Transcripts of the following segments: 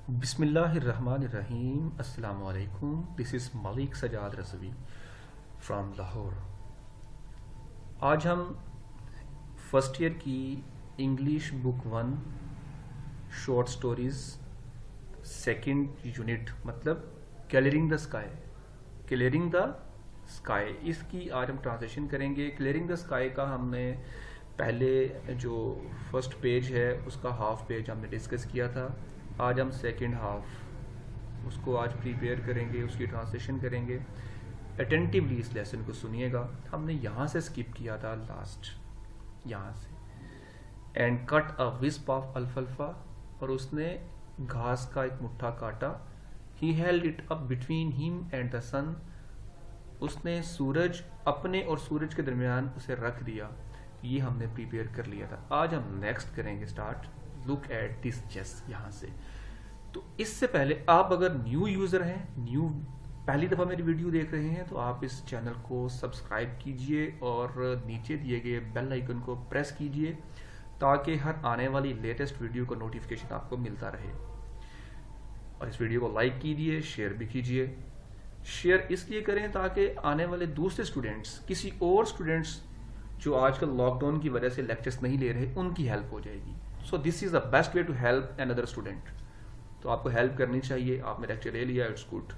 بسم اللہ الرحمن الرحیم. السلام علیکم. دس از ملک سجاد رضوی فرام لاہور. آج ہم فرسٹ ایئر کی English book 1 short stories second unit مطلب کلیئرنگ دا اسکائی اس کی آج ہم ٹرانسلیشن کریں گے. کلیئرنگ دا اسکائی کا ہم نے پہلے جو فرسٹ پیج ہے اس کا ہاف پیج ہم نے ڈسکس کیا تھا. آج ہم سیکنڈ ہاف اس کو آج پریپیئر کریں گے, اس کی ٹرانسلیشن کریں گے. اٹینٹیولی اس لیسن کو سنیے گا. ہم نے یہاں سے اسکپ کیا تھا لاسٹ, یہاں سے. اینڈ کٹ اے وسپ آف الفلفا, اور اس نے گھاس کا ایک مٹھا کاٹا. ہی ہیلڈ اٹ اپ بٹوین ہم اینڈ دا سن, اس نے سورج اپنے اور سورج کے درمیان اسے رکھ دیا. یہ ہم نے پریپیئر کر لیا تھا. آج ہم نیکسٹ کریں گے start. Look at this chess یہاں سے. تو اس سے پہلے آپ اگر نیو یوزر ہیں, پہلی دفعہ میری ویڈیو دیکھ رہے ہیں, تو آپ اس چینل کو سبسکرائب کیجئے اور نیچے دیے گئے بیل آئیکن کو پریس کیجئے تاکہ ہر آنے والی لیٹسٹ ویڈیو کا نوٹیفیکیشن آپ کو ملتا رہے. اور اس ویڈیو کو لائک کیجئے, شیئر بھی کیجئے. شیئر اس لیے کریں تاکہ آنے والے دوسرے اسٹوڈنٹس, کسی اور اسٹوڈنٹس جو آج کل لاک ڈاؤن کی وجہ سے لیکچرز نہیں لے رہے, ان کی ہیلپ ہو جائے گی. So this is the best way to help another student. تو آپ کو ہیلپ کرنی چاہیے. آپ نے لیکچر لے لیا, اٹس گڈ.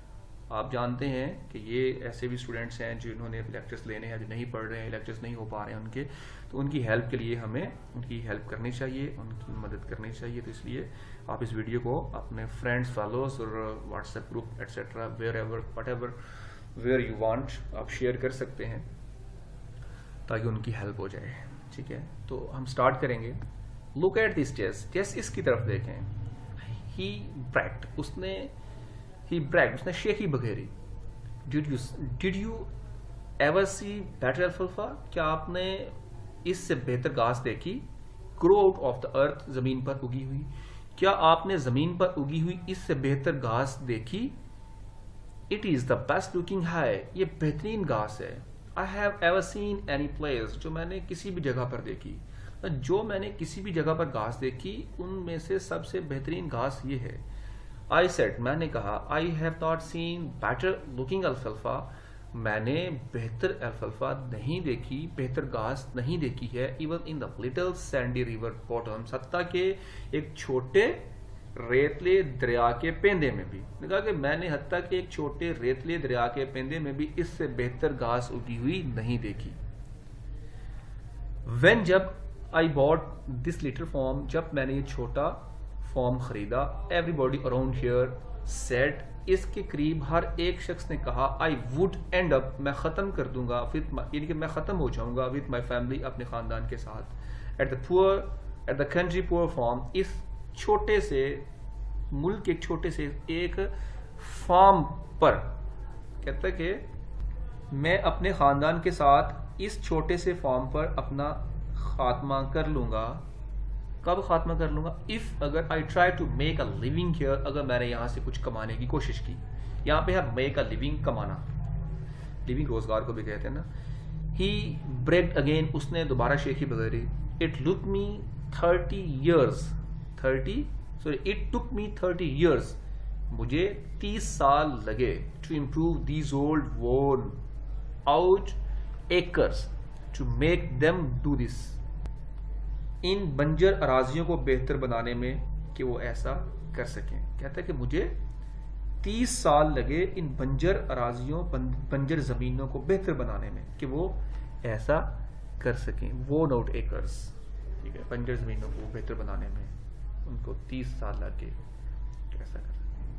آپ جانتے ہیں کہ یہ ایسے بھی اسٹوڈنٹس ہیں جنہوں نے لیکچرز لینے ہیں, جو نہیں پڑھ رہے ہیں, لیکچرز نہیں ہو پا رہے ہیں ان کے, تو ان کی ہیلپ کے لیے ہمیں ان کی ہیلپ کرنی چاہیے, ان کی مدد کرنی چاہیے. تو اس لیے آپ اس ویڈیو کو اپنے فرینڈس, فالوورس اور what's app group et cetera where ever what ever where you want آپ شیئر کر سکتے ہیں تاکہ ان کی ہیلپ ہو جائے. ٹھیک ہے, تو ہم اسٹارٹ کریں گے. Look at this cheese. Cheese اس کی طرف دیکھیں. ہی بریکڈ, اس نے شیخی بگیری. Did you ever see better الفلفا, کیا آپ نے اس سے بہتر گھاس دیکھی؟ گرو آؤٹ آف دا ارتھ, زمین پر اگی ہوئی. کیا آپ نے زمین پر اگی ہوئی اس سے بہتر گھاس دیکھی؟ It is the best looking high, یہ بہترین گھاس ہے. I have ever seen any place, جو میں نے کسی بھی جگہ پر دیکھی. جو میں نے کسی بھی جگہ پر گھاس دیکھی ان میں سے سب سے بہترین گھاس یہ ہے. I said, میں نے کہا, I have not seen better looking alfalfa, میں نے بہتر الفلفا نہیں دیکھی, بہتر گھاس نہیں دیکھی ہے. Even in the little sandy river bottoms, حتیٰ کہ ایک چھوٹے ریتلے دریا کے پیندے میں بھی. کہا کہ میں نے حتیٰ کہ ایک چھوٹے ریتلے دریا کے پیندے میں بھی اس سے بہتر گھاس اگی ہوئی نہیں دیکھی. When, جب I bought this little farm, جب میں نے یہ چھوٹا فارم خریدا. Everybody around here said, اس کے قریب ہر ایک شخص نے کہا, I would end up, میں ختم کر دوں گا, یعنی کہ میں ختم ہو جاؤں گا, with my family, اپنے خاندان کے ساتھ, at the country poor farm, اس چھوٹے سے ملک کے چھوٹے سے ایک فارم پر. کہتا ہے کہ میں اپنے خاندان کے ساتھ اس چھوٹے سے فارم پر اپنا خاتمہ کر لوں گا. کب خاتمہ کر لوں گا؟ if, اگر I try to make a living here, اگر میں نے یہاں سے کچھ کمانے کی کوشش کی. یہاں پہ ہے make a living, کمانا, living روزگار کو بھی کہتے ہیں نا. he bragged again, اس نے دوبارہ شیخی بغیری. it took me 30 years, it took me 30 years, مجھے 30 سال لگے, to improve these old worn out acres, to make them do this, ان بنجر اراضیوں کو بہتر بنانے میں کہ وہ ایسا کر سکیں. کہتا ہے کہ مجھے 30 سال لگے ان بنجر اراضیوں, بنجر زمینوں کو بہتر بنانے میں کہ وہ ایسا کر سکیں. worn out acres, ٹھیک ہے, بنجر زمینوں کو بہتر بنانے میں ان کو 30 سال لگے ایسا کر سکیں.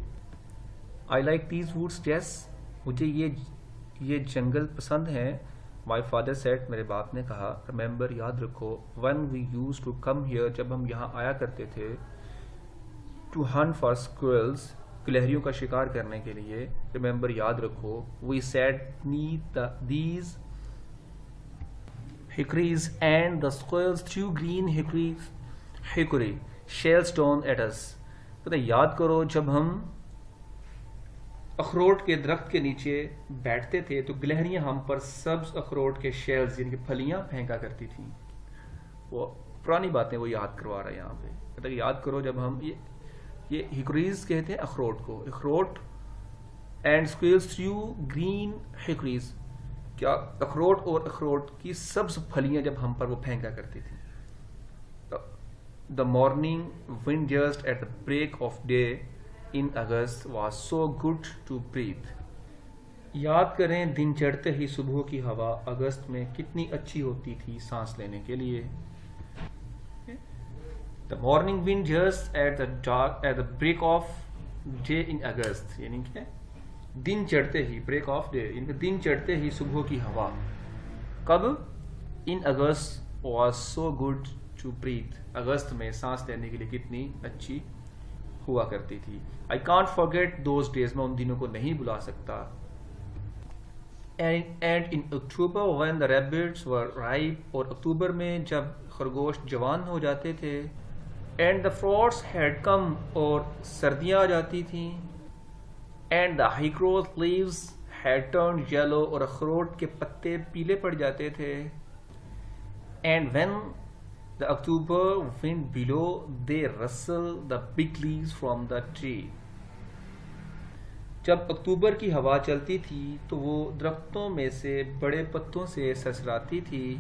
I like these woods, yes, مجھے یہ جنگل پسند ہیں. My father said, میرے باپ نے کہا, remember, یاد رکھو, when we used to come here, جب ہم یہاں آیا کرتے تھے, to hunt for squirrels, گلہریوں کا شکار کرنے کے لیے. remember, یاد رکھو, we sat beneath these hickories and the squirrels threw green hickory shells down at us. کہتے یاد کرو, جب ہم اخروٹ کے درخت کے نیچے بیٹھتے تھے تو گلہریاں ہم پر سبز اخروٹ کے شیلز, یعنی کہ پھلیاں پھینکا کرتی تھیں. وہ پرانی باتیں وہ یاد کروا رہا ہے یہاں پہ. کہتا کہ یاد کرو جب ہم یہ ہکریز کہتے ہیں اخروٹ کو، اخروٹ. And squirrels threw green hickories. کیا اخروٹ اور اخروٹ کی سبز پھلیاں جب ہم پر وہ پھینکا کرتی تھی. The morning wind just at the break of day in August was so good to breathe. یاد کریں دن چڑھتے ہی صبح کی ہوا اگست میں کتنی اچھی ہوتی تھی سانس لینے کے لیے. The morning wind just at the break of day in August یعنی کہ دن چڑھتے ہی break of day یعنی کہ دن چڑھتے ہی صبح کی ہوا کب in August was so good to breathe اگست میں سانس لینے کے لیے کتنی اچھی ہوا کرتی تھی. I can't forget those days میں ان دنوں کو نہیں بلا سکتا. And in October when the rabbits were ripe اور اکتوبر میں جب خرگوش جوان ہو جاتے تھے. And the frosts had come اور سردیاں آ جاتی تھیں. And the hickory leaves had turned yellow اور اخروٹ کے پتے پیلے پڑ جاتے تھے. And when the October wind blew they rustle the big leaves from the tree. جب اکتوبر کی ہوا چلتی تھی تو وہ درختوں میں سے بڑے پتوں سے سرسراتی تھی.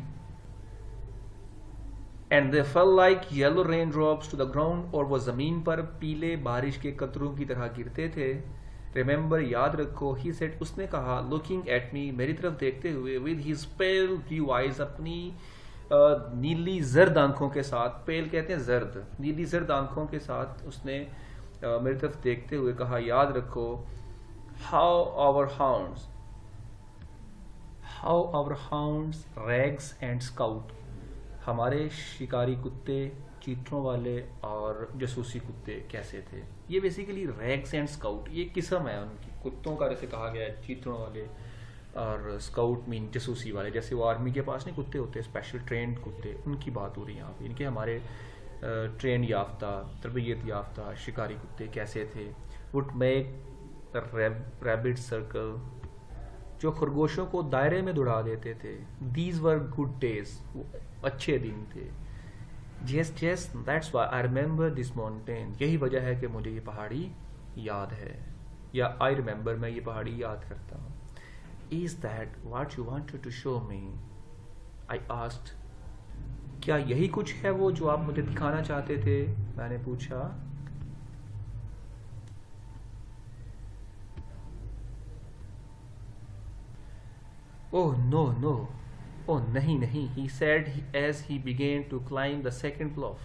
And they fell like yellow raindrops to the ground اور وہ زمین پر پیلے بارش کے قطروں کی طرح گرتے تھے. Remember یاد رکھو he said اس نے کہا looking at me میری طرف دیکھتے ہوئے with his pale blue eyes اپنی نیلی زرد آنکھوں کے ساتھ. پیل کہتے ہیں زرد، نیلی زرد آنکھوں کے ساتھ اس نے میری طرف دیکھتے ہوئے کہا یاد رکھو how our hounds rags and scout ہمارے شکاری کتے چیتروں والے اور جاسوسی کتے کیسے تھے. یہ بیسیکلی ریگز اینڈ اسکاؤٹ یہ قسم ہے ان کی کتوں کا، جیسے کہا گیا ہے چیتروں والے اور اسکاؤٹ مین جاسوسی والے. جیسے وہ آرمی کے پاس نہیں کتے ہوتے اسپیشل ٹرینڈ کتے، ان کی بات ہو رہی ہے یہاں پہ. ان کے ہمارے ٹرین یافتہ تربیت یافتہ شکاری کتے کیسے تھے. وڈ میک ریبٹ سرکل جو خرگوشوں کو دائرے میں دوڑا دیتے تھے. دیز ور گڈ ڈیز اچھے دن تھے. Yes, that's why I remember this mountain. یہی وجہ ہے کہ مجھے یہ پہاڑی یاد ہے، یا I remember میں یہ پہاڑی یاد کرتا ہوں. Is that what you wanted to show me? I asked. کیا یہی کچھ ہے وہ جو آپ مجھے دکھانا چاہتے تھے؟ میں نے پوچھا. Oh no. Oh نہیں نہیں he said as he began to climb the second bluff.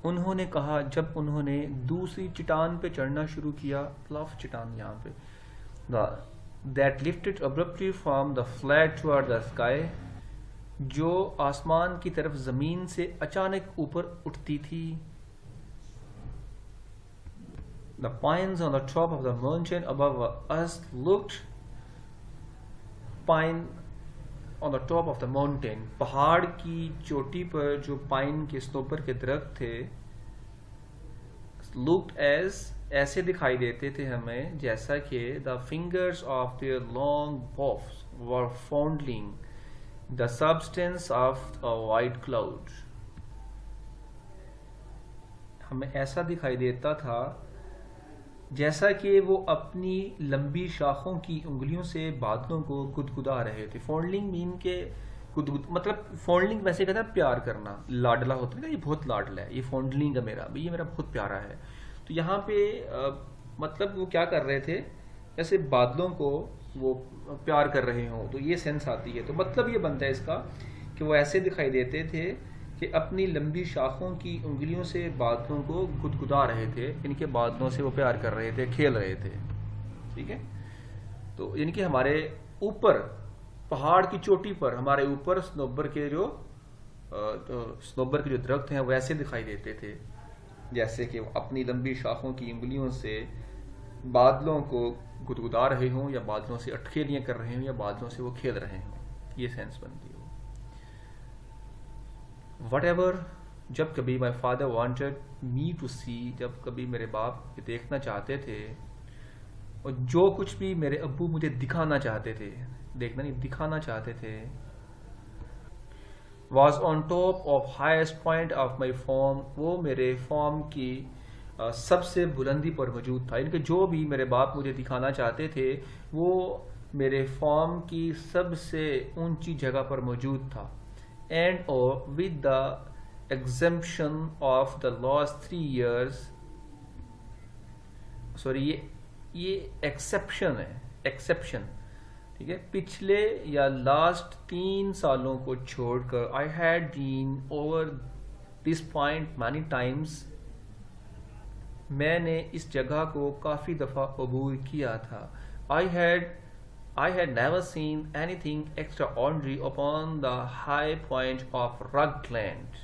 انہوں نے کہا جب انہوں نے دوسری چٹان پہ چڑھنا شروع کیا. bluff چٹان یہاں پہ that lifted abruptly from the flat toward the sky جو آسمان کی طرف زمین سے اچانک اوپر اٹھتی تھی. The pines on the top of the mountain above us looked pine on the top of the mountain پہاڑ کی چوٹی پر جو پائن کے سنوبر کے درخت تھے looked as ایسے دکھائی دیتے تھے ہمیں جیسا کہ the fingers of their long boughs were fondling the substance of a white cloud. ہمیں ایسا دکھائی دیتا تھا جیسا کہ وہ اپنی لمبی شاخوں کی انگلیوں سے بادلوں کو گدگدا رہے تھے. فونڈلنگ مین کے مطلب فونڈلنگ ویسے کہتا ہے پیار کرنا، لاڈلا ہوتا ہے نا، یہ بہت لاڈلا ہے، یہ فونڈلنگ ہے میرا، یہ میرا بہت پیارا ہے. تو یہاں پہ مطلب وہ کیا کر رہے تھے، جیسے بادلوں کو وہ پیار کر رہے ہوں، تو یہ سینس آتی ہے. تو مطلب یہ بنتا ہے اس کا کہ وہ ایسے دکھائی دیتے تھے کہ اپنی لمبی شاخوں کی انگلیوں سے بادلوں کو گدگدا رہے تھے، ان کے بادلوں سے وہ پیار کر رہے تھے، کھیل رہے تھے. ٹھیک ہے، تو یعنی کہ ہمارے اوپر پہاڑ کی چوٹی پر ہمارے اوپر سنوبر کے جو درخت ہیں وہ ایسے دکھائی دیتے تھے جیسے کہ وہ اپنی لمبی شاخوں کی انگلیوں سے بادلوں کو گدگدا رہے ہوں، یا بادلوں سے اٹکھیلیاں کر رہے ہوں، یا بادلوں سے وہ کھیل رہے ہوں. یہ سینس بنتی ہے. Whatever جب کبھی my father wanted me to see جب کبھی میرے باپ دیکھنا چاہتے تھے، اور جو کچھ بھی میرے ابو مجھے دکھانا چاہتے تھے، دیکھنا نہیں دکھانا چاہتے تھے، was on top of highest point of my form وہ میرے فارم کی سب سے بلندی پر موجود تھا، ان کے جو بھی میرے باپ مجھے دکھانا چاہتے تھے وہ میرے فارم کی سب سے اونچی جگہ پر موجود تھا. اینڈ اور with the exemption of the last 3 years، sorry یہ ایکسیپشن ہے، ایکسیپشن، ٹھیک ہے، پچھلے یا لاسٹ 3 سالوں کو چھوڑ کر I had been over this point many Times, میں نے اس جگہ کو کافی دفعہ عبور کیا تھا. I had never seen anything extraordinary upon the high point of Rugland.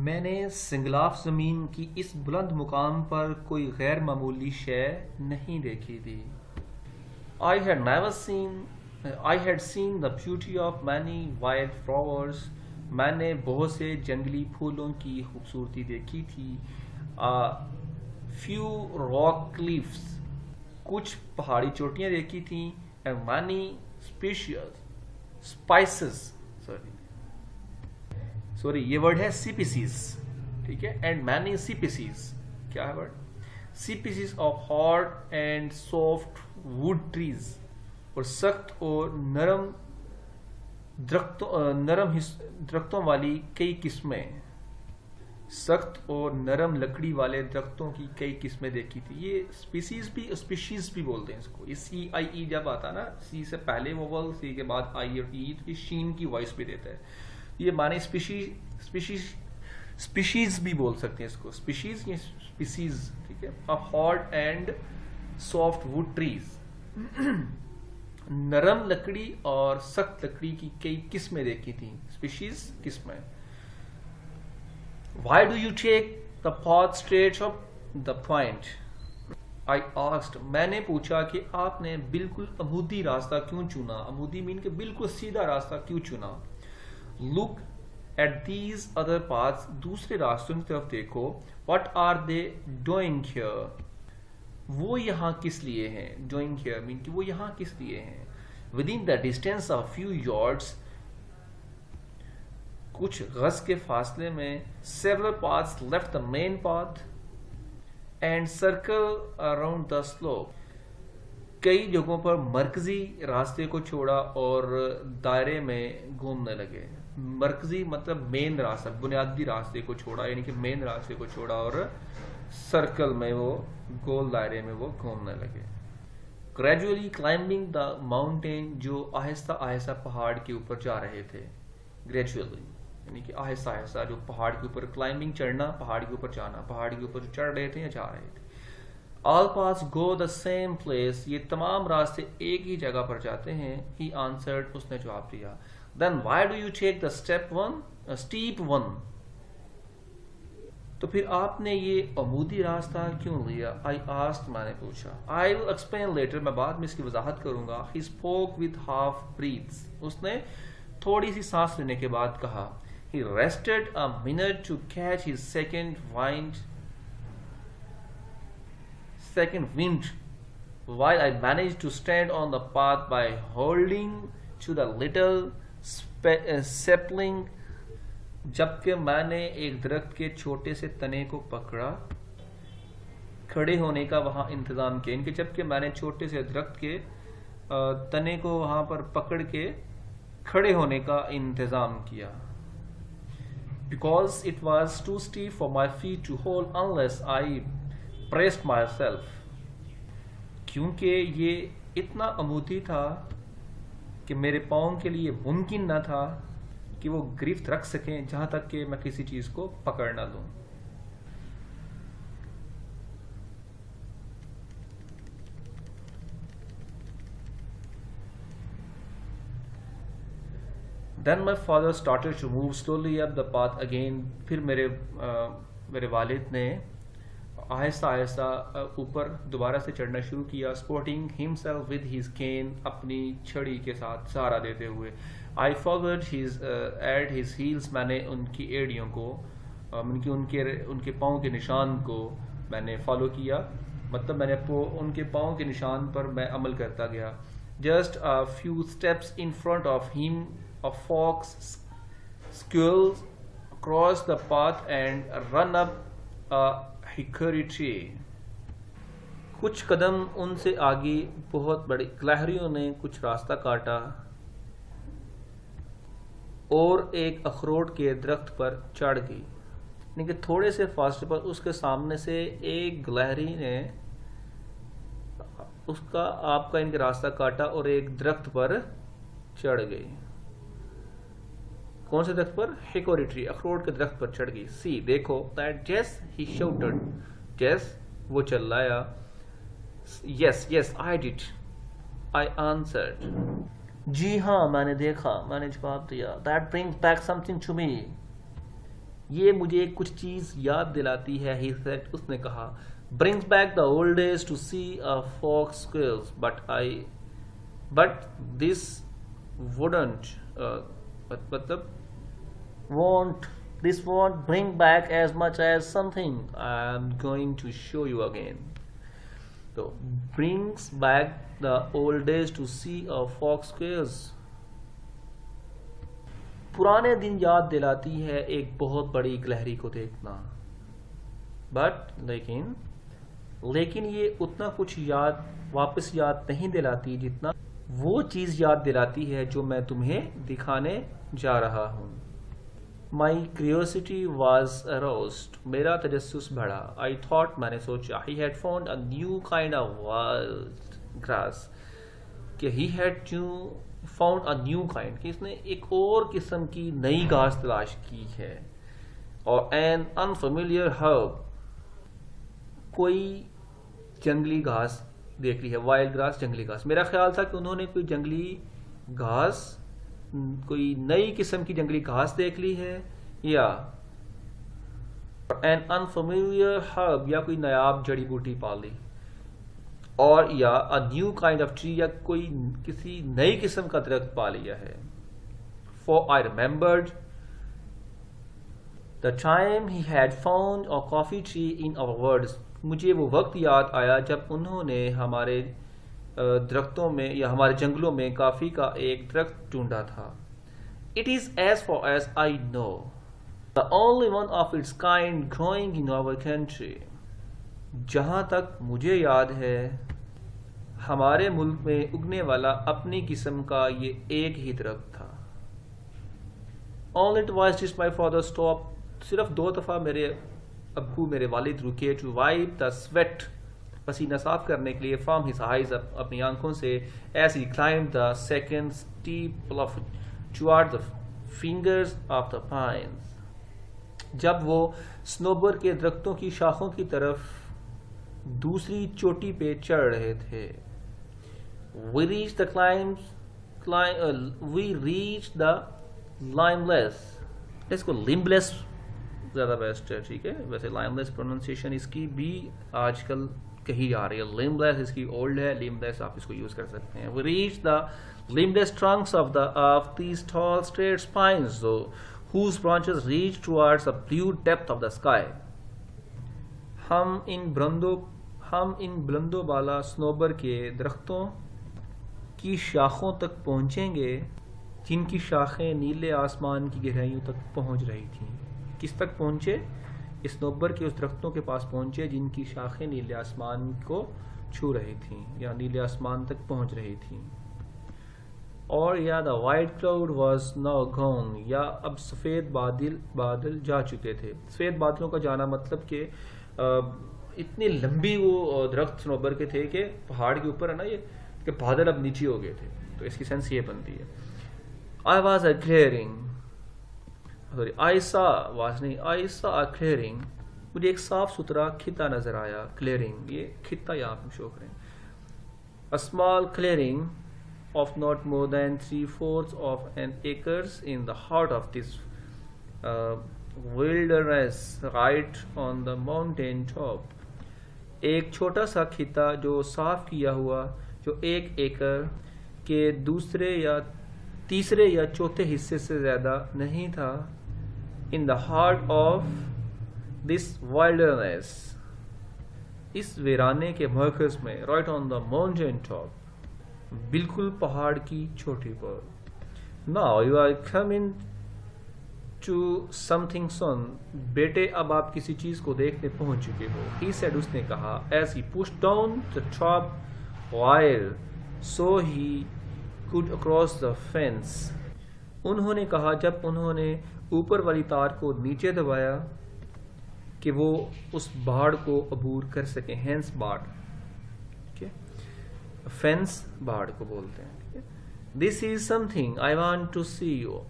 میں نے سنگلاف زمین کی اس بلند مقام پر کوئی غیر معمولی شے نہیں دیکھی تھی. I had seen the beauty of many wild flowers. میں نے بہت سے جنگلی پھولوں کی خوبصورتی دیکھی تھی. Few rock cliffs، کچھ پہاڑی چوٹیاں دیکھی تھیں. And many سوری یہ ورڈ ہے سیپیسیز، ٹھیک ہے، اینڈ مینی سیپیسیز، کیا ہے word? Species of hard and soft wood trees, اور سخت اور نرم درختوں والی کئی قسمیں، سخت اور نرم لکڑی والے درختوں کی کئی قسمیں دیکھی تھی. یہ اسپیشیز بھی بولتے ہیں اس کو. یہ سی آئی ای جب آتا نا، سی سے پہلے ووول، سی کے بعد آئی اور ای، تو یہ شین کی وائس بھی دیتا ہے. یہ معنی اسپیشیز بھی بول سکتے ہیں اس کو، اسپیشیز یا اسپیسیز، ٹھیک ہے. Of hard and soft wood trees, نرم لکڑی اور سخت لکڑی کی کئی قسمیں دیکھی تھیں. اسپیشیز، قسمیں. Why do you take the path straight up the point? I asked. میں نے پوچھا کہ آپ نے بالکل عمودی راستہ کیوں چنا؟ عمودی مین کہ بالکل سیدھا راستہ کیوں چنا؟ Look at these other paths. دوسرے راستوں کی طرف دیکھو. What are they doing here? وہ یہاں کس لیے ہیں؟ Doing here مین کہ وہ یہاں کس لیے ہیں؟ Within the distance of few yards، کچھ غز کے فاصلے میں، several paths left the main path and circle around the slope. کئی جگہوں پر مرکزی راستے کو چھوڑا اور دائرے میں گھومنے لگے. مرکزی مطلب مین راستہ، بنیادی راستے کو چھوڑا، یعنی کہ مین راستے کو چھوڑا اور سرکل میں، وہ گول دائرے میں وہ گھومنے لگے. Gradually climbing the mountain، جو آہستہ آہستہ پہاڑ کے اوپر جا رہے تھے. Gradually یعنی کہ آہستہ آہستہ جو پہاڑ کے اوپر کلائمبنگ، چڑھنا، پہاڑ کے اوپر جانا، پہاڑ کے اوپر جو چڑھ رہے تھے یا جا رہے تھے. All paths go the same place. یہ تمام راستے ایک ہی جگہ پر جاتے ہیں. He answered، اس نے جواب دیا. Then why do you take the steep one؟ تو پھر آپ نے یہ عمودی راستہ کیوں لیا؟ I asked، میں نے پوچھا. I will explain later، میں بعد میں اس کی وضاحت کروں گا. He spoke with half breaths، اس نے تھوڑی سی سانس لینے کے بعد کہا. He rested a minute to catch his second wind, while I managed to stand on the path by holding to the little sapling. جبکہ میں نے ایک درخت کے چھوٹے سے تنے کو پکڑا، کھڑے ہونے کا وہاں انتظام کیا. ان کے جبکہ میں نے چھوٹے سے درخت کے تنے کو وہاں پر پکڑ کے کھڑے ہونے کا انتظام کیا. Because it was too steep for my feet to hold unless I pressed myself. کیونکہ یہ اتنا عمودی تھا کہ میرے پاؤں کے لیے ممکن نہ تھا کہ وہ گرفت رکھ سکیں جہاں تک کہ میں کسی چیز کو پکڑ نہ لوں. Then my father started to move slowly up the path again. پھر میرے والد نے آہستہ آہستہ اوپر دوبارہ سے چڑھنا شروع کیا. Supporting himself with his cane، اپنی چھڑی کے ساتھ سہارا دیتے ہوئے. I followed at his heels، میں نے ان کی ایڑیوں کو، ان کے پاؤں کے نشان کو میں نے فالو کیا. مطلب میں نے ان کے پاؤں کے نشان پر میں عمل کرتا گیا. Just a few steps in front of him a fox squirrels across the path and run up a hickory tree. کچھ قدم ان سے آگے بہت بڑی گلہریوں نے کچھ راستہ کاٹا اور ایک اخروٹ کے درخت پر چڑھ گئی. یعنی کہ تھوڑے سے فاصلے پر اس کے سامنے سے ایک گلہری نے اس کا آپ کا ان کا راستہ کاٹا اور ایک درخت پر چڑھ گئی. کون سے درخت پر؟ ہیکوری ٹری، اخروٹ کے درخت پر چڑھ گئی. سی دیکھو that Jess he shouted. Jess وہ چلایا. Yes yes I did. I answered. جی ہاں میں نے دیکھا، میں نے جواب دیا. That brings back something to me. یہ مجھے کچھ چیز یاد دلاتی ہے. He said. اس نے کہا. Brings back the old days to see a fox squirrels, but this wouldn't this won't bring back as much as something I'm going to show you again. So brings back the old days to see a fox squirrels. پرانے دن یاد دلاتی ہے ایک بہت بڑی گلہری کو دیکھنا. لیکن یہ اتنا کچھ واپس یاد نہیں دلاتی جتنا وہ چیز یاد دلاتی ہے جو میں تمہیں دکھانے جا رہا ہوں. My curiosity was aroused. میرا تجسس بڑھا. I thought میں نے سوچا. He had found a new kind of wild grass. کہ he had found a new kind. کہ اس نے ایک اور قسم کی نئی گھاس تلاش کی ہے. اور an unfamiliar herb. کوئی جنگلی گھاس دیکھ لی ہے. وائلڈ گراس، جنگلی گھاس. میرا خیال تھا کہ انہوں نے کوئی جنگلی گھاس، کوئی نئی قسم کی جنگلی گھاس دیکھ لی ہے، یا an unfamiliar herb یا کوئی نایاب جڑی بوٹی پا لی، اور یا a new kind of tree یا کوئی کسی نئی قسم کا درخت پا لیا ہے. For I remembered the time he had found a coffee tree in our woods. مجھے وہ وقت یاد آیا جب انہوں نے ہمارے درختوں میں یا ہمارے جنگلوں میں کافی کا ایک درخت ڈھونڈا تھا. It is as far as I know the only one of its kind growing in our country. جہاں تک مجھے یاد ہے ہمارے ملک میں اگنے والا اپنی قسم کا یہ ایک ہی درخت تھا. Only twice did my father stop. صرف 2 دفعہ میرے والد رکے to wipe the sweat، پسینہ صاف کرنے کے لیے from his eyes، اپنی آنکھوں سے as he climbed the second steep bluff toward the fingers of the pines. جب وہ سنوبر کے درختوں کی شاخوں کی طرف دوسری چوٹی پہ چڑھ رہے تھے. We reached the limbless. اس کو limbless زیادہ بیسٹ ہے. ٹھیک ہے، ویسے لائملیس پروننسیشن اس کی بھی آج کل کہی جا رہی ہے. لیملیس اس کی اولڈ ہے، لیملیس آپ اس کو یوز کر سکتے ہیں. We reached the limbless trunks of these tall straight spines whose branches reached towards the blue depth of the sky. ہم ان بلند و بالا سنوبر کے درختوں کی شاخوں تک پہنچیں گے جن کی شاخیں نیلے آسمان کی گہرائیوں تک پہنچ رہی تھیں. کس تک پہنچے؟ سنوبر کے اس درختوں کے پاس پہنچے جن کی شاخیں نیلے آسمان کو چھو رہی تھیں یا نیلے آسمان تک پہنچ رہی تھیں. اور یا the white cloud was now gone، یا اب سفید بادل جا چکے تھے. سفید بادلوں کا جانا مطلب کہ اتنی لمبی وہ درخت سنوبر کے تھے کہ پہاڑ کے اوپر ہے نا یہ، کہ بادل اب نیچے ہو گئے تھے. تو اس کی سینس یہ بنتی ہے. I saw a clearing. مجھے ایک صاف ستھرا خطہ نظر آیا. کلیئرنگ، یہ خطہ یہاں پہ شو کریں. A small clearing of not more than 3/4 of an acres in the heart of this wilderness right on the mountain top. ایک چھوٹا سا خطہ جو صاف کیا ہوا، جو 1 ایکڑ کے دوسرے یا تیسرے یا چوتھے حصے سے زیادہ نہیں تھا. In the heart of this wilderness، اس ویرانے کے مرکز میں. right on the mountain top، بالکل پہاڑ کی چوٹی پر. Now you are coming to something son, بیٹے اب آپ کسی چیز کو دیکھنے پہنچ چکے ہو. He said, اس نے کہا, as he pushed down the top wire so he could cross the fence. انہوں نے کہا جب انہوں نے اوپر والی تار کو نیچے دبایا کہ وہ اس باڑ کو عبور کر سکیں. ہینس باڑ, فینس باڑ کو بولتے ہیں. This is something I want to see you.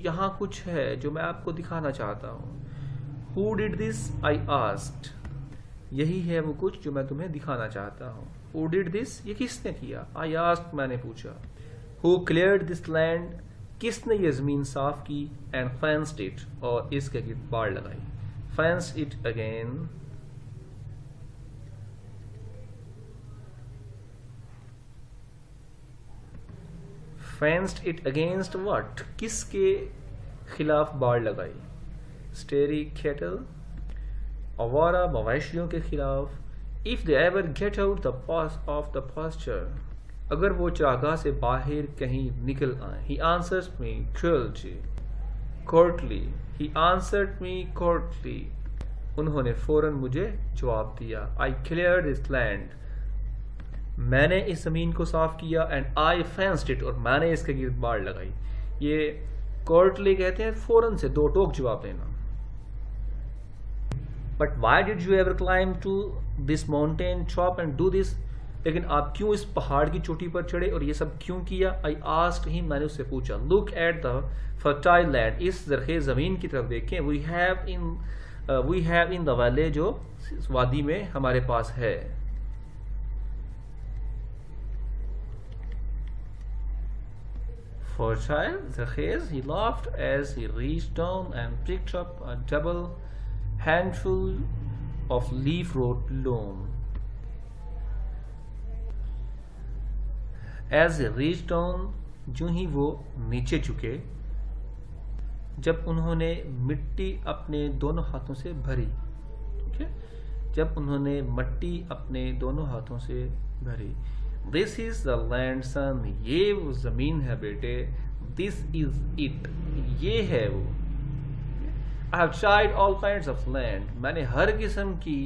یہاں کچھ ہے جو میں آپ کو دکھانا چاہتا ہوں. Who did this? I asked. یہی ہے وہ کچھ جو میں تمہیں دکھانا چاہتا ہوں. Who did this? یہ کس نے کیا؟ I asked, میں نے پوچھا. Who cleared this land? کس نے یہ زمین صاف کی؟ And fenced it. اور اس کے گرد باڑ لگائی. Fenced it again. Fenced it against what? کس کے خلاف باڑ لگائی؟ Stray cattle. آوارہ مویشیوں کے خلاف. If they ever get out of the pasture. اگر وہ چراگاہ سے باہر کہیں نکل آئیں. He answers me courtly. He answered me courtly. انہوں نے فوراً مجھے جواب دیا. I cleared this land. میں نے اس زمین کو صاف کیا. And I fenced it. اور میں نے اس کے گرد باڑ لگائی. یہ courtly کہتے ہیں فوراً سے دو ٹوک جواب دینا. But why did you ever climb to this mountain top and do this? لیکن آپ کیوں اس پہاڑ کی چوٹی پر چڑھے اور یہ سب کیوں کیا؟ I asked him. میں نے اس سے پوچھا. Look at the fertile land. اس زرخیز زمین کی طرف دیکھیں. We have in the valley. جو وادی میں ہمارے پاس ہے. Fertile, زرخیز. He laughed as he reached down and picked up a double handful of leaf-rot loam. As he reached down, جو ہی وہ نیچے چکے, جب انہوں نے مٹی اپنے دونوں ہاتھوں سے بھری. جب انہوں نے مٹی اپنے دونوں ہاتھوں سے بھری. This is the land, son. یہ وہ زمین ہے بیٹے. This is it. یہ ہے وہ. I have tried all kinds of land. میں نے ہر قسم کی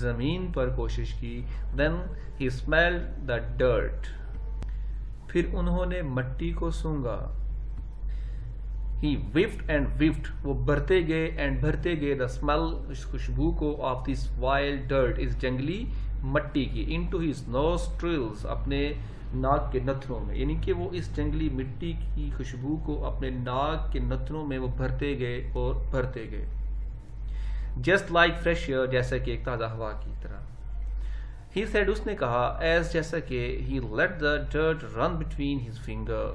زمین پر کوشش کی. Then he smelled the dirt. پھر انہوں نے مٹی کو سونگا. He whiffed and whiffed. وہ بھرتے گئے and بھرتے گئے the smell, خوشبو کو of this wild dirt, اس جنگلی مٹی کی, into his nostrils, اپنے ناک کے نتھنوں میں. یعنی کہ وہ اس جنگلی مٹی کی خوشبو کو اپنے ناک کے نتھنوں میں وہ بھرتے گئے اور بھرتے گئے. Just like fresh air, جیسا کہ ایک تازہ ہوا کی طرح. He said, اس نے کہا, as جیسا کہ he let the dirt run between his finger.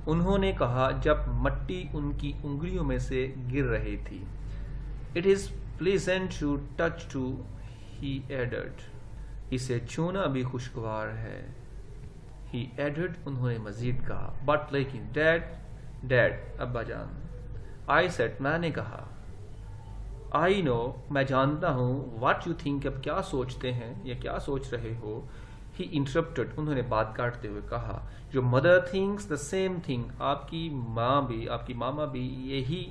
انہوں نے کہا جب مٹی ان کی انگلیوں میں سے گر رہی تھی. It is pleasant to touch too, he added. اسے چھونا بھی خوشگوار ہے. He added, انہوں نے مزید کہا. But لیکن dad, ابا جان. I said, میں نے کہا. I know, میں جانتا ہوں. What you think, اب کیا سوچتے ہیں یا کیا سوچ رہے ہو. He interrupted, انہوں نے بات کاٹتے ہوئے کہا. Your mother thinks the same thing. آپ کی ماما بھی یہی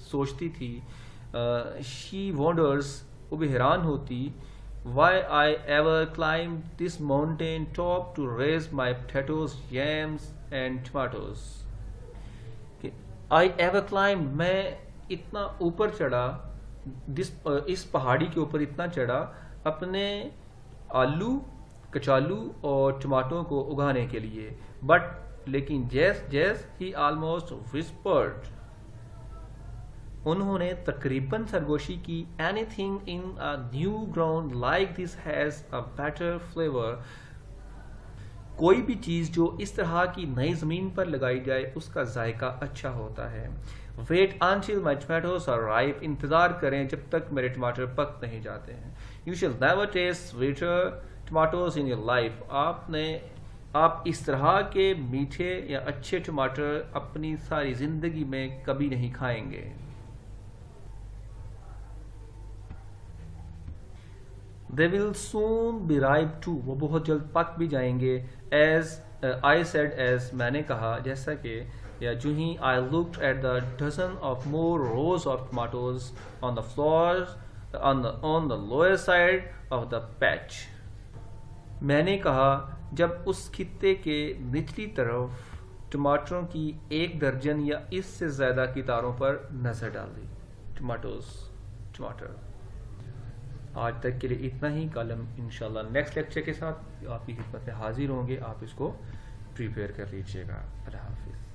سوچتی تھی. She wonders, وہ بھی حیران ہوتی. Why I ever climbed this mountain top to raise my potatoes, yams and tomatoes. I ever climbed, میں اتنا اوپر چڑھا, اس پہاڑی کے اوپر اتنا چڑھا اپنے آلو, کچالو اور ٹماٹوں کو اگانے کے لیے. But لیکن جیس he almost whispered. انہوں نے تقریباً سرگوشی کی. Anything in a new ground like this has a better flavor. کوئی بھی چیز جو اس طرح کی نئی زمین پر لگائی جائے اس کا ذائقہ اچھا ہوتا ہے. Wait until my tomatoes are ripe. انتظار کریں جب تک میرے ٹماٹر پک نہیں جاتے ہیں. You shall never taste sweeter tomatoes in your life. آپ اس طرح کے میٹھے یا اچھے ٹماٹر اپنی ساری زندگی میں کبھی نہیں کھائیں گے. They will soon be ripe too. وہ بہت جلد پک بھی جائیں گے. As I said, as میں نے کہا, جیسا کہ یا جو ہی I looked at the dozen of more rows of tomatoes on the floor on the lower side of the patch. میں نے کہا جب اس خطے کے نچلی طرف ٹماٹروں کی 1 درجن یا اس سے زیادہ قطاروں پر نظر ڈال دی. ٹماٹر. آج تک کے لیے اتنا ہی. کل ہم انشاءاللہ نیکسٹ لیکچر کے ساتھ آپ کی خدمت میں حاضر ہوں گے. آپ اس کو پریپیئر کر لیجیے گا. اللہ حافظ.